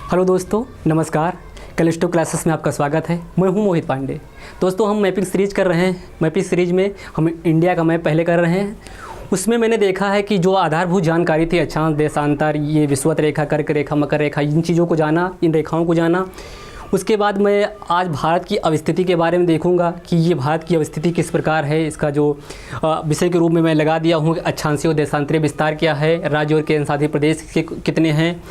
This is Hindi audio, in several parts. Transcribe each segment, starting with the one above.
हेलो दोस्तों, नमस्कार। कैलिस्टो क्लासेस में आपका स्वागत है। मैं हूं मोहित पांडे। दोस्तों, हम मैपिंग सीरीज कर रहे हैं। मैपिंग सीरीज में हम इंडिया का मैप पहले कर रहे हैं। उसमें मैंने देखा है कि जो आधारभूत जानकारी थी, अक्षांश, देशांतर, ये विषुवत रेखा, कर्क रेखा, मकर रेखा, इन चीज़ों को जाना, इन रेखाओं को जाना। उसके बाद मैं आज भारत की अवस्थिति के बारे में देखूंगा कि ये भारत की अवस्थिति किस प्रकार है। इसका जो विषय के रूप में मैं लगा दिया हूँ, अक्षांशीय और देशांतरीय विस्तार क्या है, राज्य और केंद्र शासित प्रदेश के कितने हैं,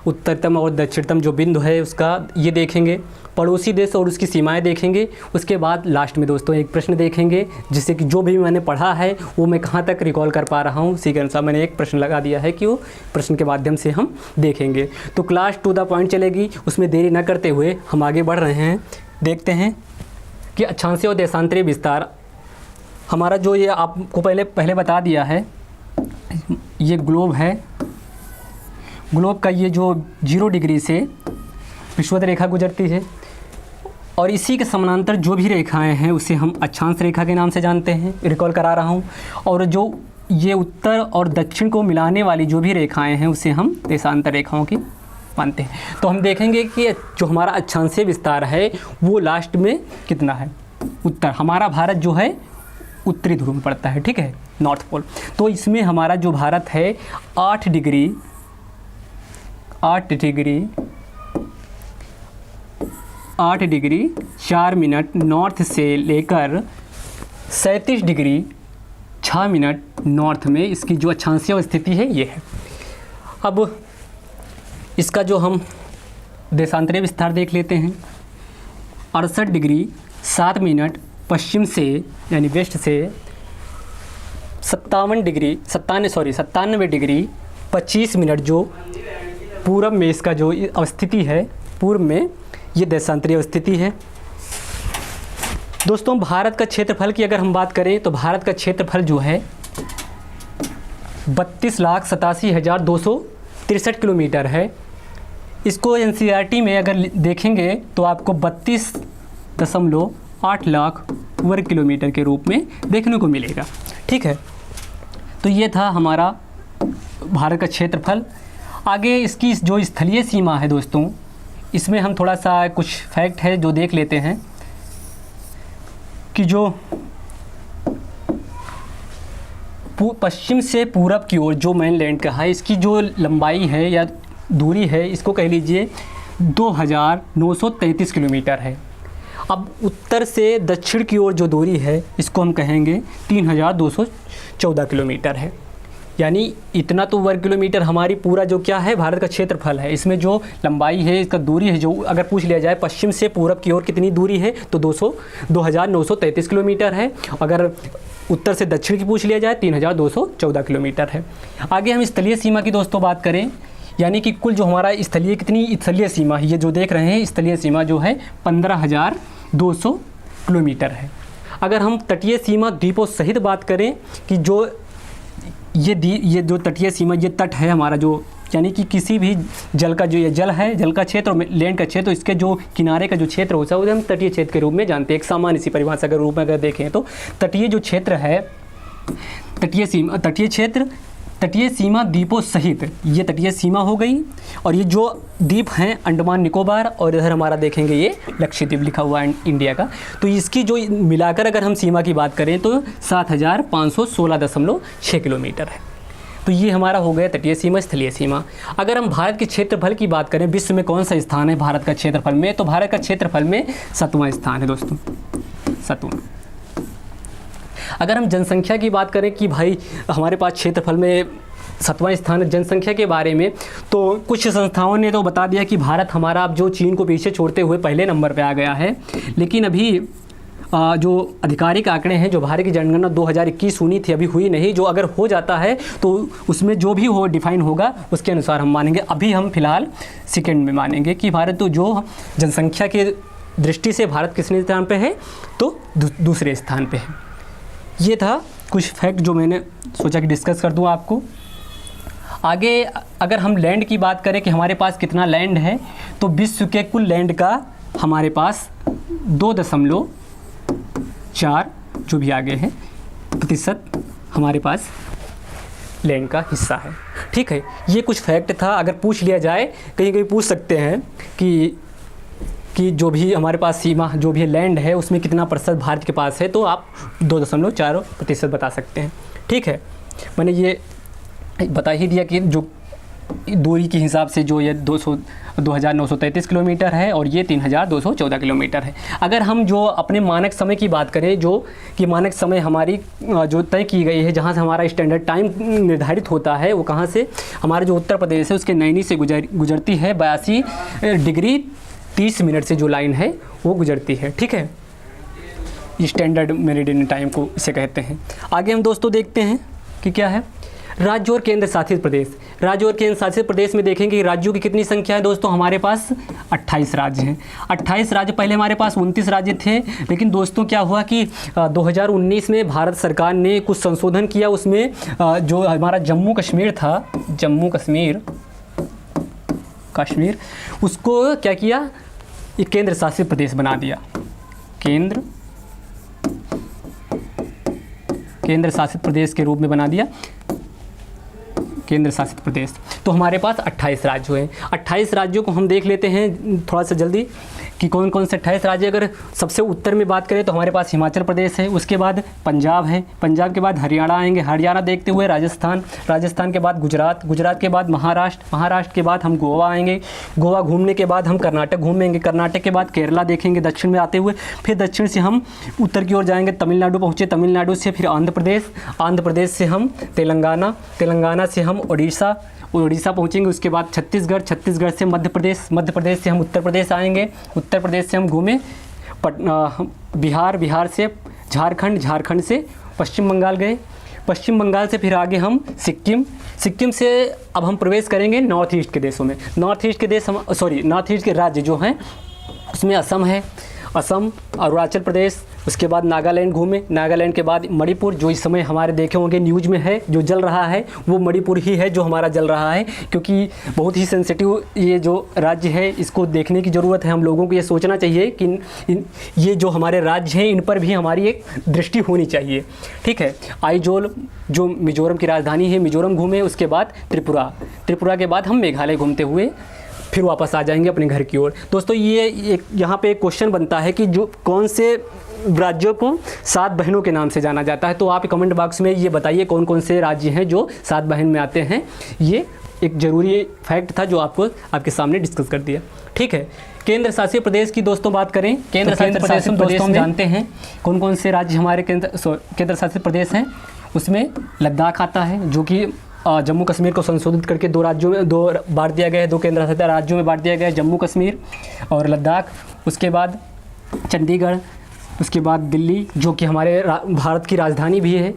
उत्तरतम और दक्षिणतम जो बिंदु है उसका ये देखेंगे, पड़ोसी देश और उसकी सीमाएं देखेंगे। उसके बाद लास्ट में दोस्तों एक प्रश्न देखेंगे, जिससे कि जो भी मैंने पढ़ा है वो मैं कहाँ तक रिकॉल कर पा रहा हूँ, उसी के अनुसार मैंने एक प्रश्न लगा दिया है कि वो प्रश्न के माध्यम से हम देखेंगे। तो क्लास टू द पॉइंट चलेगी, उसमें देरी न करते हुए हम आगे बढ़ रहे हैं। देखते हैं कि अक्षांशीय और देशांतरीय विस्तार हमारा जो, ये आपको पहले बता दिया है, ये ग्लोब है। ग्लोब का ये जो 0 डिग्री से विषुवत रेखा गुजरती है और इसी के समानांतर जो भी रेखाएं हैं उसे हम अक्षांश रेखा के नाम से जानते हैं, रिकॉल करा रहा हूँ। और जो ये उत्तर और दक्षिण को मिलाने वाली जो भी रेखाएं हैं उसे हम देशांतर रेखाओं की मानते हैं। तो हम देखेंगे कि जो हमारा अक्षांशीय विस्तार है वो लास्ट में कितना है। उत्तर, हमारा भारत जो है उत्तरी ध्रुव में पड़ता है, ठीक है, नॉर्थ पोल। तो इसमें हमारा जो भारत है 8 डिग्री 4 मिनट नॉर्थ से लेकर 37 डिग्री 6 मिनट नॉर्थ में इसकी जो अक्षांशीय स्थिति है ये है। अब इसका जो हम देशांतरीय विस्तार देख लेते हैं। 68 डिग्री 7 मिनट पश्चिम से यानी वेस्ट से 97 डिग्री 25 मिनट जो पूरब में इसका जो अवस्थिति है, पूर्व में ये देशांतरीय अवस्थिति है। दोस्तों, भारत का क्षेत्रफल की अगर हम बात करें तो भारत का क्षेत्रफल जो है 32,87,263 किलोमीटर है। इसको एनसीईआरटी में अगर देखेंगे तो आपको 32.8 लाख वर्ग किलोमीटर के रूप में देखने को मिलेगा, ठीक है। तो ये था हमारा भारत का क्षेत्रफल। आगे इसकी जो स्थलीय सीमा है दोस्तों, इसमें हम थोड़ा सा कुछ फैक्ट है जो देख लेते हैं कि जो पश्चिम से पूरब की ओर जो मेनलैंड का है, इसकी जो लंबाई है या दूरी है, इसको कह लीजिए 2,933 किलोमीटर है। अब उत्तर से दक्षिण की ओर जो दूरी है इसको हम कहेंगे 3,214 किलोमीटर है। यानी इतना तो वर्ग किलोमीटर हमारी पूरा जो क्या है भारत का क्षेत्रफल है। इसमें जो लंबाई है, इसका दूरी है, जो अगर पूछ लिया जाए पश्चिम से पूरब की ओर कितनी दूरी है तो 2,933 किलोमीटर है। अगर उत्तर से दक्षिण की पूछ लिया जाए 3,214 किलोमीटर है। आगे हम स्थलीय सीमा की दोस्तों बात करें, यानी कि कुल जो हमारा स्थलीय सीमा है, ये जो देख रहे हैं स्थलीय सीमा जो है 15,200 किलोमीटर है। अगर हम तटीय सीमा द्वीपों सहित बात करें कि जो ये जो तटीय सीमा, ये तट है हमारा जो, यानी कि किसी भी जल का जो ये जल है, जल का क्षेत्र, लैंड का क्षेत्र, इसके जो किनारे का जो क्षेत्र होता है उसे हम तटीय क्षेत्र के रूप में जानते हैं। एक सामान्य सी परिभाषा के रूप में अगर देखें तो तटीय जो क्षेत्र है, तटीय सीमा द्वीपों सहित ये तटीय सीमा हो गई। और ये जो द्वीप हैं अंडमान निकोबार, और इधर हमारा देखेंगे ये लक्षद्वीप लिखा हुआ है इंडिया का। तो इसकी जो मिलाकर अगर हम सीमा की बात करें तो 7,516.6 किलोमीटर है। तो ये हमारा हो गया तटीय सीमा, स्थलीय सीमा। अगर हम भारत के क्षेत्रफल की बात करें, विश्व में कौन सा स्थान है भारत का क्षेत्रफल में, तो भारत का क्षेत्रफल में 7वां स्थान है दोस्तों, 7वां। अगर हम जनसंख्या की बात करें कि भाई हमारे पास क्षेत्रफल में 7वां स्थान है जनसंख्या के बारे में, तो कुछ संस्थाओं ने तो बता दिया कि भारत हमारा अब जो चीन को पीछे छोड़ते हुए पहले नंबर पे आ गया है। लेकिन अभी जो आधिकारिक आंकड़े हैं, जो भारत की जनगणना 2021 होनी थी, अभी हुई नहीं। जो अगर हो जाता है तो उसमें जो भी हो डिफाइन होगा उसके अनुसार हम मानेंगे। अभी हम फिलहाल सेकेंड में मानेंगे कि भारत तो जो जनसंख्या की दृष्टि से भारत किसने स्थान पे है, तो दूसरे स्थान पे है। ये था कुछ फैक्ट जो मैंने सोचा कि डिस्कस कर दूँ आपको। आगे अगर हम लैंड की बात करें कि हमारे पास कितना लैंड है, तो विश्व के कुल लैंड का हमारे पास 2.4 जो भी आगे है प्रतिशत हमारे पास लैंड का हिस्सा है। ठीक है, ये कुछ फैक्ट था। अगर पूछ लिया जाए, कहीं कहीं पूछ सकते हैं कि जो भी हमारे पास सीमा, जो भी लैंड है, उसमें कितना प्रतिशत भारत के पास है, तो आप 2.4% बता सकते हैं। ठीक है, मैंने ये बता ही दिया कि जो दूरी के हिसाब से जो ये 2933 किलोमीटर है और ये 3214 किलोमीटर है। अगर हम जो अपने मानक समय की बात करें, जो कि मानक समय हमारी जो तय की गई है, जहाँ से हमारा स्टैंडर्ड टाइम निर्धारित होता है, वो कहाँ से, हमारे जो उत्तर प्रदेश है उसके नैनी से गुजरती है। 82 डिग्री 30 मिनट से जो लाइन है वो गुजरती है। ठीक है, स्टैंडर्ड मेरिडियन टाइम को इसे कहते हैं। आगे हम दोस्तों देखते हैं कि क्या है राज्य और केंद्र शासित प्रदेश। राज्य और केंद्र शासित प्रदेश में देखेंगे कि राज्यों की कितनी संख्या है दोस्तों, हमारे पास 28 राज्य हैं। 28 राज्य, पहले हमारे पास 29 राज्य थे, लेकिन दोस्तों क्या हुआ कि 2019 में भारत सरकार ने कुछ संशोधन किया। उसमें जो हमारा जम्मू कश्मीर था, जम्मू कश्मीर, उसको क्या किया, एक केंद्र शासित प्रदेश बना दिया। केंद्र शासित प्रदेश के रूप में बना दिया, केंद्र शासित प्रदेश। तो हमारे पास 28 राज्य हैं। 28 राज्यों को हम देख लेते हैं थोड़ा सा जल्दी कि कौन कौन से 28 राज्य। अगर सबसे उत्तर में बात करें तो हमारे पास हिमाचल प्रदेश है, उसके बाद पंजाब है, पंजाब के बाद हरियाणा आएंगे, हरियाणा देखते हुए राजस्थान के बाद गुजरात के बाद महाराष्ट्र के बाद हम गोवा आएंगे, गोवा घूमने के बाद हम कर्नाटक घूमेंगे, कर्नाटक के बाद केरला देखेंगे दक्षिण में आते हुए, फिर दक्षिण से हम उत्तर की ओर जाएंगे, तमिलनाडु पहुँचे, तमिलनाडु से फिर आंध्र प्रदेश से हम तेलंगाना से हम उड़ीसा पहुँचेंगे, उसके बाद छत्तीसगढ़ से मध्य प्रदेश से हम उत्तर प्रदेश आएंगे, उत्तर प्रदेश से हम घूमें बिहार से झारखंड से पश्चिम बंगाल गए, पश्चिम बंगाल से फिर आगे हम सिक्किम से अब हम प्रवेश करेंगे नॉर्थ ईस्ट के देशों में। नॉर्थ ईस्ट के राज्य जो हैं उसमें असम, अरुणाचल प्रदेश, उसके बाद नागालैंड घूमे, नागालैंड के बाद मणिपुर, जो इस समय हमारे देखे होंगे न्यूज़ में है, जो जल रहा है वो मणिपुर ही है जो हमारा जल रहा है, क्योंकि बहुत ही सेंसिटिव ये जो राज्य है, इसको देखने की ज़रूरत है। हम लोगों को ये सोचना चाहिए कि ये जो हमारे राज्य हैं इन पर भी हमारी एक दृष्टि होनी चाहिए। ठीक है, आइजोल जो मिजोरम की राजधानी है, मिजोरम घूमे, उसके बाद त्रिपुरा के बाद हम मेघालय घूमते हुए फिर वापस आ जाएंगे अपने घर की ओर। दोस्तों ये एक यहाँ पे एक क्वेश्चन बनता है कि जो कौन से राज्यों को 7 बहनों के नाम से जाना जाता है, तो आप कमेंट बॉक्स में ये बताइए कौन कौन से राज्य हैं जो 7 बहन में आते हैं। ये एक ज़रूरी फैक्ट था जो आपके सामने डिस्कस कर दिया। ठीक है, केंद्र शासित प्रदेश की दोस्तों बात करें, केंद्र शासित प्रदेश हम जानते हैं कौन कौन से राज्य हमारे केंद्र शासित प्रदेश हैं। उसमें लद्दाख आता है, जो कि जम्मू कश्मीर को संशोधित करके 2 राज्यों में 2 बांट दिया गया है, 2 केंद्र शासित राज्यों में बांट दिया गया है, जम्मू कश्मीर और लद्दाख। उसके बाद चंडीगढ़, उसके बाद दिल्ली, जो कि हमारे भारत की राजधानी भी है।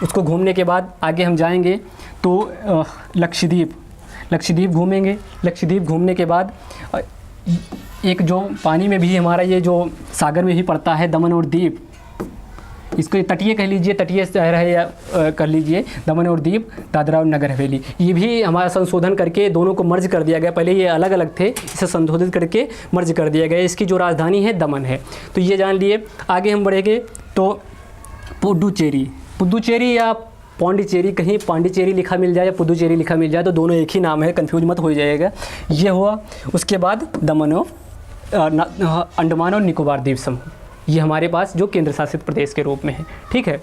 उसको घूमने के बाद आगे हम जाएंगे तो लक्षद्वीप घूमेंगे। लक्षद्वीप घूमने के बाद एक जो पानी में भी हमारा ये जो सागर में भी पड़ता है, दमन और दीव, इसको तटीय कह लीजिए, तटीय शहर है या कर लीजिए, दमन और दीव, दादरा और नगर हवेली, ये भी हमारा संशोधन करके दोनों को मर्ज कर दिया गया। पहले ये अलग अलग थे, इसे संशोधित करके मर्ज कर दिया गया। इसकी जो राजधानी है दमन है, तो ये जान लिए। आगे हम बढ़ेंगे तो पुदुचेरी या पौंडीचेरी, कहीं पांडिचेरी लिखा मिल जाए या पुदुचेरी लिखा मिल जाए तो दोनों एक ही नाम है, कंफ्यूज मत हो जाएगा। ये हुआ। उसके बाद अंडमान और निकोबार द्वीप समूह, ये हमारे पास जो केंद्र शासित प्रदेश के रूप में है। ठीक है,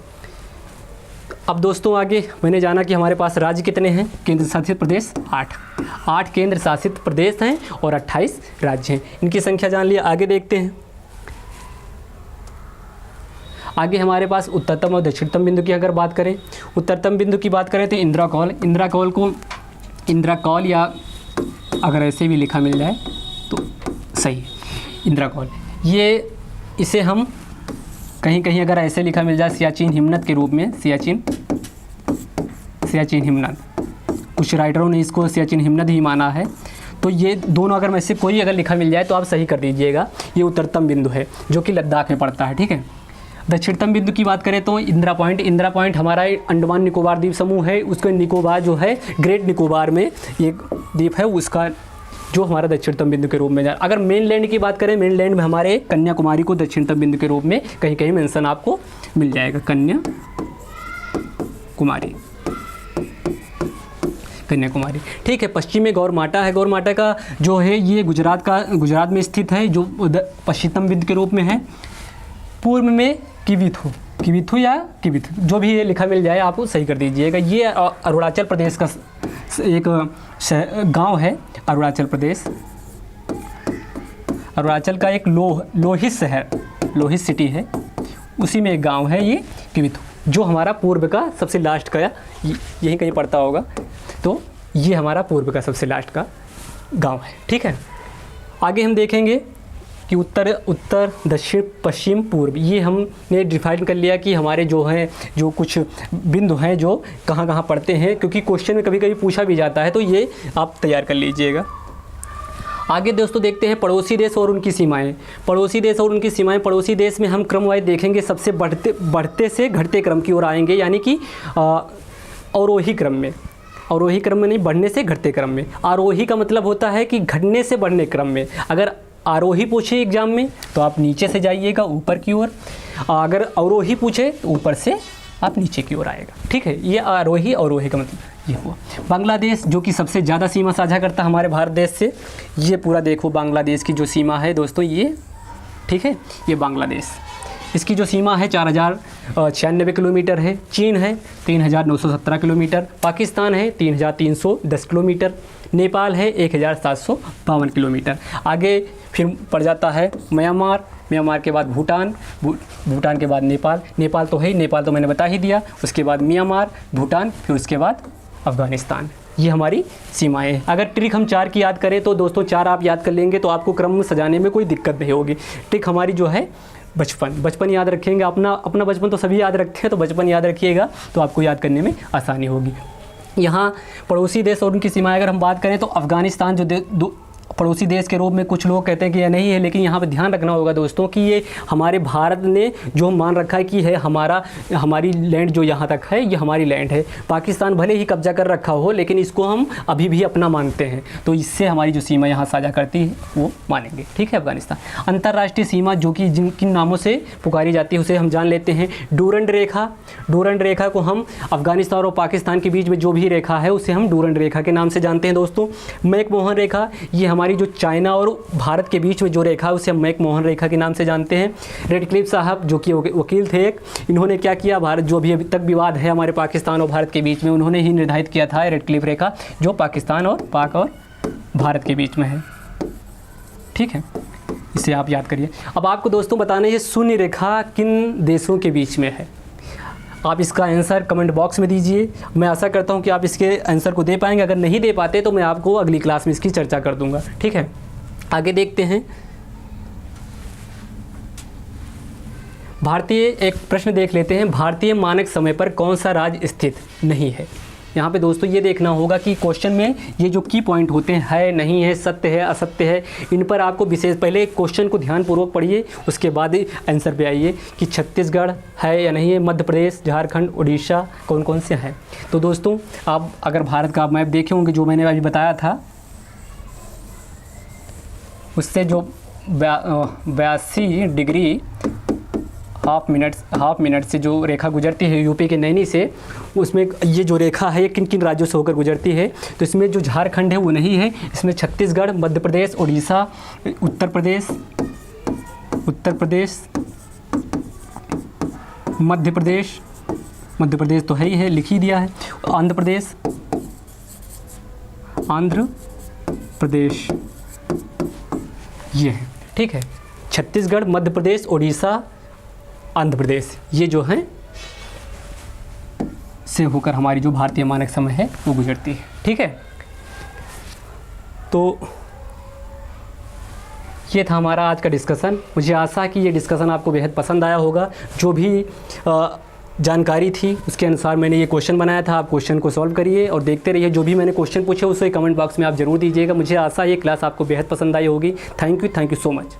अब दोस्तों आगे मैंने जाना कि हमारे पास राज्य कितने हैं। केंद्र शासित प्रदेश 8 केंद्र शासित प्रदेश हैं और 28 राज्य हैं। इनकी संख्या जान लिया। आगे देखते हैं। आगे हमारे पास उत्तरतम और दक्षिणतम बिंदु की अगर बात करें, उत्तरतम बिंदु की बात करें तो इंदिरा कौल या अगर ऐसे भी लिखा मिल जाए तो सही है, इंदिरा कौल। ये इसे हम कहीं अगर ऐसे लिखा मिल जाए सियाचिन हिमनद के रूप में, सियाचिन हिमनद, कुछ राइटरों ने इसको सियाचिन हिमनद ही माना है। तो ये दोनों अगर में से कोई अगर लिखा मिल जाए तो आप सही कर दीजिएगा। ये उत्तरतम बिंदु है जो कि लद्दाख में पड़ता है। ठीक है, दक्षिणतम बिंदु की बात करें तो इंदिरा पॉइंट हमारा अंडमान निकोबार द्वीप समूह है। उसके निकोबार जो है, ग्रेट निकोबार में एक द्वीप है, उसका जो हमारा दक्षिणतम बिंदु के रूप में जाए। अगर मेनलैंड की बात करें, मेनलैंड में हमारे कन्याकुमारी को दक्षिणतम बिंदु के रूप में कहीं मेंशन आपको मिल जाएगा, कन्याकुमारी। कन्याकुमारी। ठीक है, पश्चिम में गौरमाटा है। गौरमाटा का जो है ये गुजरात में स्थित है, जो पश्चिमतम बिंदु के रूप में है। पूर्व में किविथु या किविथु, जो भी ये लिखा मिल जाए आप सही कर दीजिएगा। ये अरुणाचल प्रदेश का एक गांव है। अरुणाचल प्रदेश, अरुणाचल का एक लोहित शहर, लोहित सिटी है, उसी में एक गांव है ये किविथु, जो हमारा पूर्व का सबसे लास्ट का यहीं कहीं पड़ता होगा। तो ये हमारा पूर्व का सबसे लास्ट का गांव है। ठीक है, आगे हम देखेंगे कि उत्तर दक्षिण पश्चिम पूर्व, ये हमने डिफाइन कर लिया कि हमारे जो हैं जो कुछ बिंदु हैं जो कहाँ कहाँ पड़ते हैं, क्योंकि क्वेश्चन में कभी कभी पूछा भी जाता है, तो ये आप तैयार कर लीजिएगा। आगे दोस्तों देखते हैं पड़ोसी देश और उनकी सीमाएं। पड़ोसी देश और उनकी सीमाएं, पड़ोसी देश में हम क्रमवाइज देखेंगे, सबसे बढ़ते से घटते क्रम की ओर आएंगे, यानी कि अवरोही क्रम में। अवरोही क्रम में नहीं, बढ़ने से घटते क्रम में। आरोही का मतलब होता है कि घटने से बढ़ने क्रम में। अगर आरोही पूछे एग्जाम में तो आप नीचे से जाइएगा ऊपर की ओर, अगर अवरोही पूछे तो ऊपर से आप नीचे की ओर आएगा। ठीक है, ये आरोही अवरोही का मतलब ये हुआ। बांग्लादेश जो कि सबसे ज़्यादा सीमा साझा करता है हमारे भारत देश से, ये पूरा देखो बांग्लादेश की जो सीमा है दोस्तों ये, ठीक है, ये बांग्लादेश, इसकी जो सीमा है 4096 किलोमीटर है। चीन है 3917 किलोमीटर, पाकिस्तान है 3310 किलोमीटर, नेपाल है 1752 किलोमीटर। आगे फिर पड़ जाता है म्यांमार, म्यांमार के बाद भूटान, भूटान के बाद नेपाल, नेपाल तो है ही, नेपाल तो मैंने बता ही दिया, उसके बाद म्यांमार, भूटान, फिर उसके बाद अफ़गानिस्तान। ये हमारी सीमाएं हैं। अगर ट्रिक हम 4 की याद करें तो दोस्तों 4 आप याद कर लेंगे तो आपको क्रम सजाने में कोई दिक्कत नहीं होगी। ट्रिक हमारी जो है बचपन याद रखेंगे, अपना बचपन तो सभी याद रखते हैं, तो बचपन याद रखिएगा तो आपको याद करने में आसानी होगी। यहाँ पड़ोसी देश और उनकी सीमाएं अगर हम बात करें तो अफ़गानिस्तान जो पड़ोसी देश के रूप में कुछ लोग कहते हैं कि यह नहीं है, लेकिन यहाँ पे ध्यान रखना होगा दोस्तों कि ये हमारे भारत ने जो मान रखा है कि है हमारी लैंड जो यहाँ तक है ये हमारी लैंड है। पाकिस्तान भले ही कब्जा कर रखा हो, लेकिन इसको हम अभी भी अपना मानते हैं, तो इससे हमारी जो सीमा यहाँ साझा करती है वो मानेंगे। ठीक है, अफगानिस्तान। अंतर्राष्ट्रीय सीमा जो कि जिन नामों से पुकारी जाती है उसे हम जान लेते हैं। डूरंड रेखा, डूरंड रेखा को हम अफगानिस्तान और पाकिस्तान के बीच में जो भी रेखा है उसे हम डूरंड रेखा के नाम से जानते हैं दोस्तों। मैकमोहन रेखा, ये हमारी जो चाइना और भारत के बीच में जो रेखा है उसे हम मैकमोहन रेखा के नाम से जानते हैं। रेडक्लिफ साहब जो कि वकील थे एक, इन्होंने क्या किया, भारत जो भी अभी तक विवाद है हमारे पाकिस्तान और भारत के बीच में, उन्होंने ही निर्धारित किया था रेडक्लिफ रेखा, जो पाकिस्तान और पाक और भारत के बीच में है। ठीक है, इसे आप याद करिए। अब आपको दोस्तों बताना है ये शून्य रेखा किन देशों के बीच में है। आप इसका आंसर कमेंट बॉक्स में दीजिए। मैं आशा करता हूं कि आप इसके आंसर को दे पाएंगे। अगर नहीं दे पाते तो मैं आपको अगली क्लास में इसकी चर्चा कर दूंगा। ठीक है, आगे देखते हैं। भारतीय, एक प्रश्न देख लेते हैं, भारतीय मानक समय पर कौन सा राज्य स्थित नहीं है। यहाँ पे दोस्तों ये देखना होगा कि क्वेश्चन में ये जो की पॉइंट होते हैं, है, नहीं है, सत्य है, असत्य है, इन पर आपको विशेष, पहले क्वेश्चन को ध्यानपूर्वक पढ़िए, उसके बाद ही आंसर पे आइए कि छत्तीसगढ़ है या नहीं है, मध्य प्रदेश, झारखंड, उड़ीसा कौन कौन से हैं। तो दोस्तों आप अगर भारत का मैप देखे होंगे जो मैंने अभी बताया था, उससे जो 82 डिग्री हाफ मिनट से जो रेखा गुजरती है यूपी के नैनी से, उसमें ये जो रेखा है ये किन किन राज्यों से होकर गुजरती है। तो इसमें जो झारखंड है वो नहीं है, इसमें छत्तीसगढ़, मध्य प्रदेश, उड़ीसा, उत्तर प्रदेश, मध्य प्रदेश तो है ही है, लिख ही दिया है, आंध्र प्रदेश ये है। ठीक है, छत्तीसगढ़, मध्य प्रदेश, उड़ीसा, आंध्र प्रदेश, ये जो हैं से होकर हमारी जो भारतीय मानक समय है वो गुजरती है। ठीक है, तो ये था हमारा आज का डिस्कशन। मुझे आशा है कि ये डिस्कशन आपको बेहद पसंद आया होगा। जो भी जानकारी थी उसके अनुसार मैंने ये क्वेश्चन बनाया था। आप क्वेश्चन को सॉल्व करिए और देखते रहिए। जो भी मैंने क्वेश्चन पूछे उसे कमेंट बॉक्स में आप ज़रूर दीजिएगा। मुझे आशा है ये क्लास आपको बेहद पसंद आई होगी। Thank you so much.